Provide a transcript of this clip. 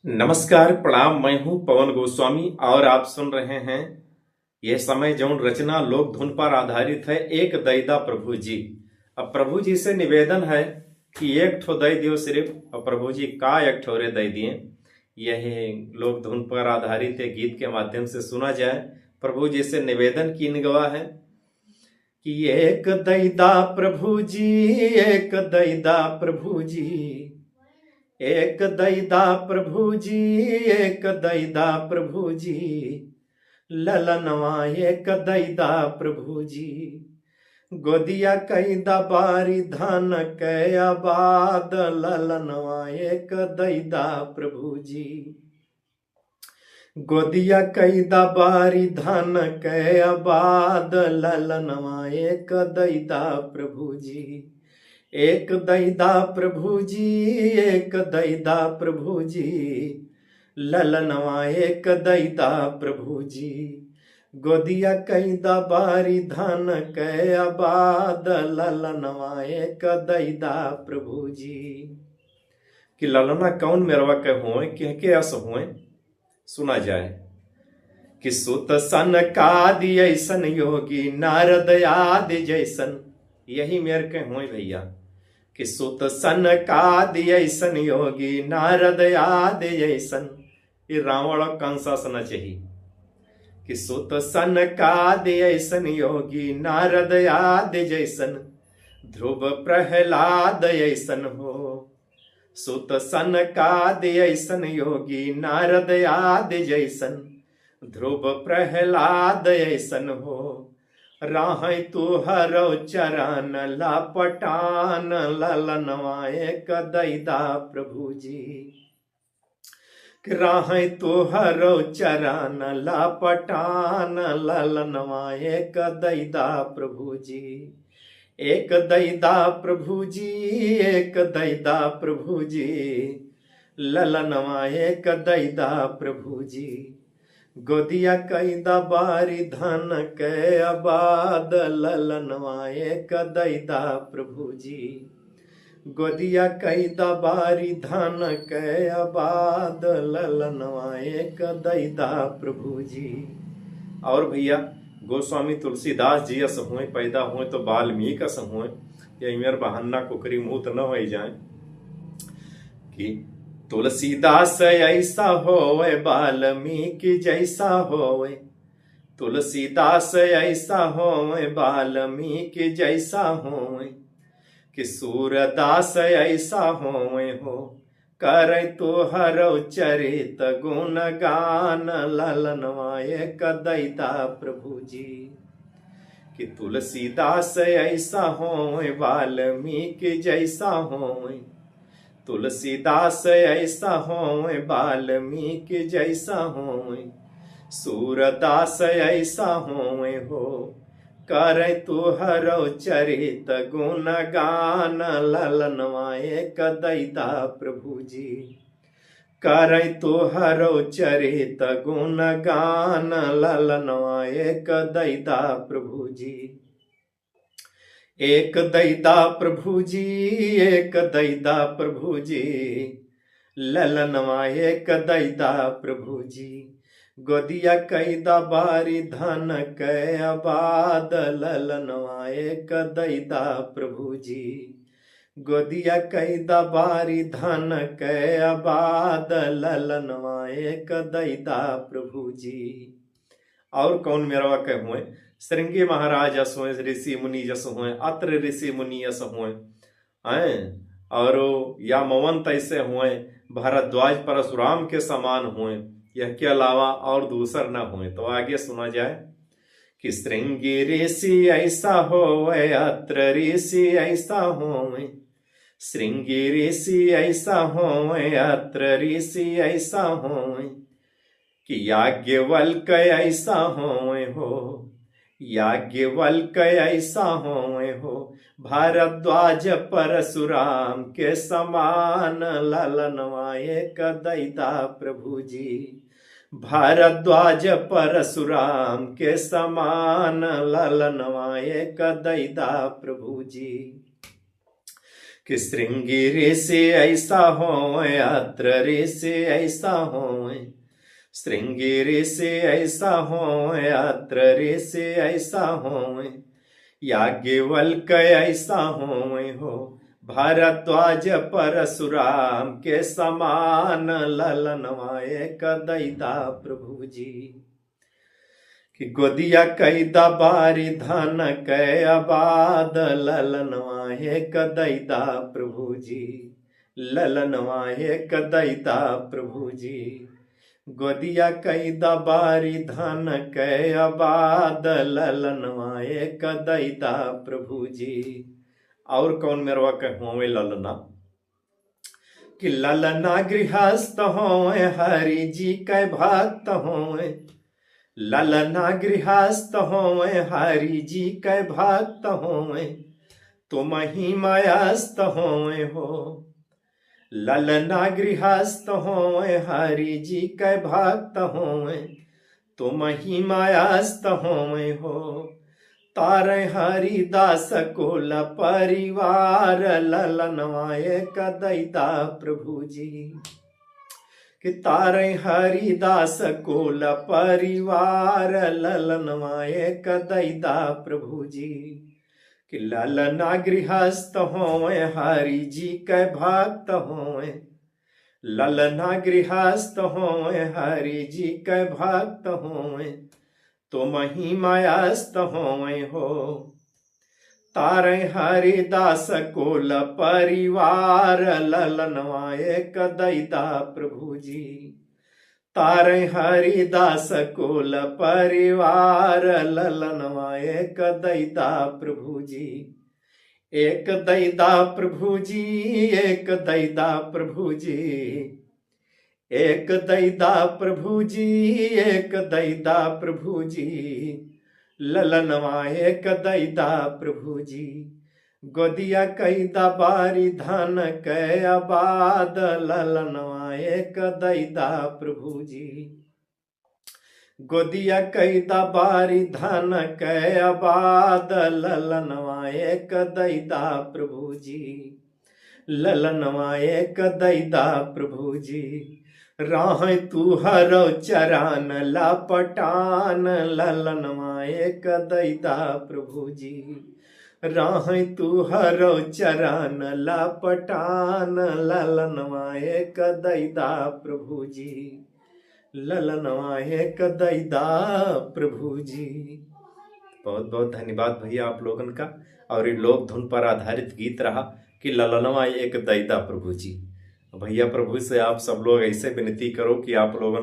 नमस्कार प्रणाम। मैं हूं पवन गोस्वामी और आप सुन रहे हैं यह समय जौन रचना लोक धुन पर आधारित है। एक दईदा प्रभु जी। अब प्रभु जी से निवेदन है कि एक ठो दई दियो सिर्फ। और प्रभु जी का एक ठोरे दई दिए। यह लोक धुन पर आधारित एक गीत के माध्यम से सुना जाए। प्रभु जी से निवेदन की निगवा है कि एक दईदा प्रभु जी, एक दईदा प्रभु जी, एक दईदा प्रभु जी, एक दईदा प्रभु जी, ललनवा एक दईदा प्रभु जी। गोदिया कैदा बारी धन कै आबाद, ललनवा एक दईदा प्रभु जी। गोदिया कैदा बारी धन कै आबाद, ललनवा एक दईदा प्रभु जी। एक दईदा प्रभु जी, एक दईदा प्रभु जी, ललनवा एक दईदा प्रभु जी। गोदिया कैदा बारी धन कै आबाद, ललनवा एक दईदा प्रभु जी। कि ललना कौन मेरवा के होए के अस होए सुना जाए कि सुत सन कादि ऐसन योगी, नारद आदि जैसन। यही मेर के होए भैया कि सुत सन कादि ऐसन योगी, नारद आदि जैसन। ये रावण कंसा सन चाहिए कि सुत सन कादि ऐसन योगी, नारद आदि जैसन। ध्रुव प्रहलाद ऐसन हो। सुत सन कादि ऐसन योगी, नारद आदि जैसन। ध्रुव प्रहलाद ऐसन हो। राहै तुहरो चरण लापटान, ललनवा एक दईदा प्रभु जी। राहै तुहरो चरण लापटान, ललनवा एक दईदा प्रभु जी। एक दईदा प्रभु जी, एक दईदा प्रभु जी, ललनवा एक दईदा प्रभु जी। गोदिया कैदा बारी धन कै आबाद, ललनवा एक दईदा प्रभु जी। गोदिया कैदा बारी धन कै आबाद, ललनवा एक दईदा प्रभु जी। और भैया गोस्वामी तुलसीदास जी अस हुए, पैदा हुए तो वाल्मीकि अस हुए। यही मेर बहाना कुकरी मुंह तो न हो जाए कि तुलसीदास ऐसा होवे, वाल्मीकि जैसा होवे। तुलसीदास ऐसा होवे, वाल्मीकि जैसा होवे। कि सूरदास ऐसा होवे हो, करे तुहरो चरित गुण गान, ललनवा एक दईदा प्रभु जी। कि तुलसीदास ऐसा होवे, वाल्मीकि जैसा होवे। तुलसीदास ऐसा होवे, वाल्मीकि जैसा होवे। सूरदास ऐसा होवे हो, करे तुहरो चरित गुण गान, ललनवा एक दईदा प्रभु जी। करे तुहरो चरित गुण गान, ललनवा एक दईदा प्रभु जी। एक दईदा प्रभु जी, एक दईदा प्रभु जी, ललनवा एक दईदा प्रभु जी। गोदिया कैदा बारी धन कै आबाद, ललनवा एक दईदा प्रभु जी। गोदिया कैदा बारी धन कै आबाद, ललनवा एक दईदा प्रभु जी। और कौन मेरवा के हुए? श्रृंगी महाराज अस हुए, ऋषि मुनि जस हुए, अत्र ऋषि मुनि अस हुए हैं। और या मवंत ऐसे हुए, भारद्वाज परशुराम के समान हुए। यह के अलावा और दूसर न हुए। तो आगे सुना जाए कि श्रृंगी ऋषि ऐसा होवे, अत्र ऋषि ऐसा होवे। श्रृंगी ऋषि ऐसा होवे, अत्र ऋषि ऐसा होवे। कि याज्ञवल्क ऐसा होवे हो, याज्ञवल्क ऐसा होवे हो। भारद्वाज परशुराम के समान, ललनवा एक दईदा प्रभु जी। भारद्वाज परशुराम के समान, ललनवा एक दईदा प्रभु जी। कि श्रृंगी रे से ऐसा हो, अत्र रे से ऐसा हो, श्रृंगी रे से ऐसा हो, अत्र रे से ऐसा हो, याज्ञवल्क ऐसा हो, भारद्वाज परशुराम के समान ललनवा एक दैता प्रभु जी। कि गोदिया कैदा बारी धन कै आबाद ललनवा एक दैता प्रभु जी, ललनवा एक दैता प्रभु जी। गोदिया कैदा बारी धन कै आबाद ललनवा एक दैता प्रभु जी। और कौन मेरवा कहवे ललना कि ललना गृहस्थ होए हरि जी कै भक्त होए, ललना गृहस्थ होए हरि जी कै भक्त होए, तुम ही मयस्त होए हो। ललना गृहस्थ होए हरि जी कै भक्त होए, तुम ही मयस्त होए हो। तारे हरिदास कुल परिवार ललनवा एक दैता प्रभु जी। कि तारे हरिदास कुल परिवार ललनवा एक दैता प्रभु जी। कि ललना गृहस्थ होए हरि जी कै भक्त होए, ललना गृहस्थ होए हरि जी कै भक्त होए, तुम ही मयस्त होए हो। तारे हरिदास कुल परिवार ललनवा एक दैता प्रभु जी। तारे हरिदास कुल परिवार ललनवा एक दैता प्रभु जी। एक दैता प्रभु जी, एक दैता प्रभु जी, एक दैता प्रभु जी, एक दैता प्रभु जी, ललनवा एक दैता प्रभु जी। गोदिया कैदा बारी धन कै आबाद ललनवा एक दैता प्रभु जी। गोदिया कैदा बारी धन कै आबाद ललनवा एक दैता प्रभु जी, ललनवा एक दैता प्रभु जी। राह तू हरो चरान लापटान ललनवा एक दैता प्रभु जी। राह तू हरो चरान लापटान ललनवा एक दैता प्रभु जी, ललनवा एक दैता प्रभु जी। बहुत बहुत धन्यवाद भैया आप लोगन का। और ये लोक धुन पर आधारित गीत रहा कि ललनवा एक दैता प्रभु जी। भैया प्रभु से आप सब लोग ऐसे विनती करो कि आप लोगन